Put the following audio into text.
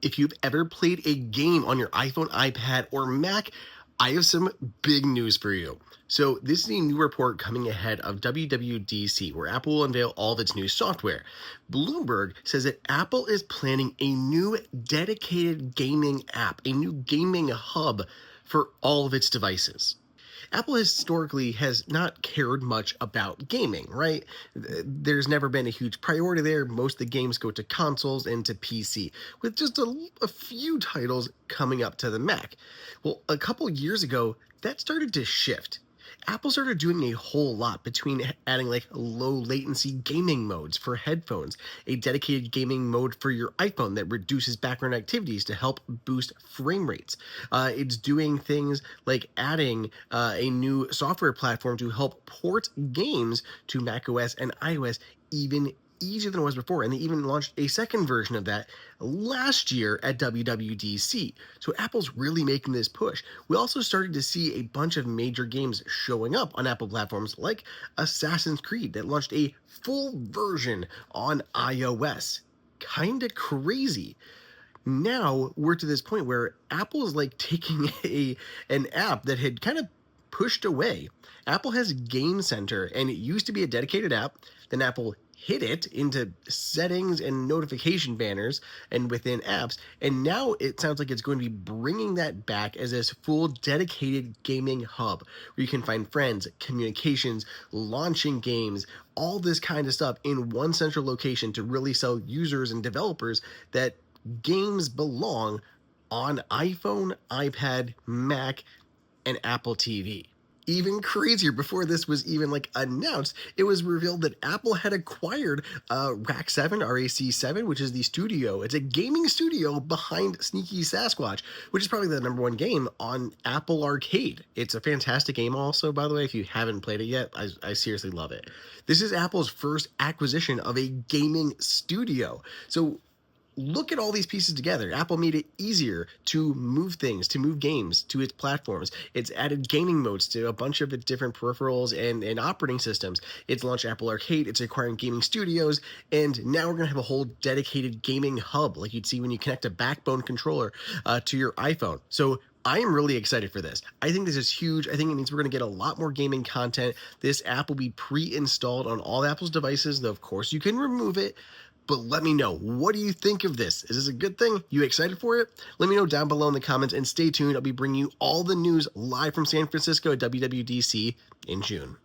If you've ever played a game on your iPhone, iPad, or Mac, I have some big news for you. So, this is a new report coming ahead of WWDC, where Apple will unveil all of its new software. Bloomberg says that Apple is planning a new dedicated gaming app, a new gaming hub for all of its devices. Apple historically has not cared much about gaming, right? There's never been a huge priority there. Most of the games go to consoles and to PC, with just a few titles coming up to the Mac. Well, a couple years ago, that started to shift. Apple started doing a whole lot between adding like low latency gaming modes for headphones, a dedicated gaming mode for your iPhone that reduces background activities to help boost frame rates. It's doing things like adding a new software platform to help port games to macOS and iOS even easier than it was before. And they even launched a second version of that last year at WWDC. So Apple's really making this push. We also started to see a bunch of major games showing up on Apple platforms like Assassin's Creed that launched a full version on iOS. Kinda crazy. Now we're to this point where Apple is like taking an app that had kind of pushed away. Apple has Game Center, and it used to be a dedicated app. Then Apple hid it into settings and notification banners and within apps. And now it sounds like it's going to be bringing that back as this full dedicated gaming hub where you can find friends, communications, launching games, all this kind of stuff in one central location to really sell users and developers that games belong on iPhone, iPad, Mac, and Apple TV. Even crazier, before this was even like announced, it was revealed that Apple had acquired RAC7, RAC7, which is the studio. It's a gaming studio behind Sneaky Sasquatch, which is probably the #1 game on Apple Arcade. It's a fantastic game also, by the way. If you haven't played it yet, I seriously love it. This is Apple's first acquisition of a gaming studio. So look at all these pieces together. Apple made it easier to move things, to move games to its platforms. It's added gaming modes to a bunch of its different peripherals and operating systems. It's launched Apple Arcade, it's acquiring gaming studios, and now we're going to have a whole dedicated gaming hub like you'd see when you connect a Backbone controller to your iPhone. So I am really excited for this. I think this is huge. I think it means we're going to get a lot more gaming content. This app will be pre-installed on all Apple's devices, though of course you can remove it. But let me know, what do you think of this? Is this a good thing? You excited for it? Let me know down below in the comments, and stay tuned. I'll be bringing you all the news live from San Francisco at WWDC in June.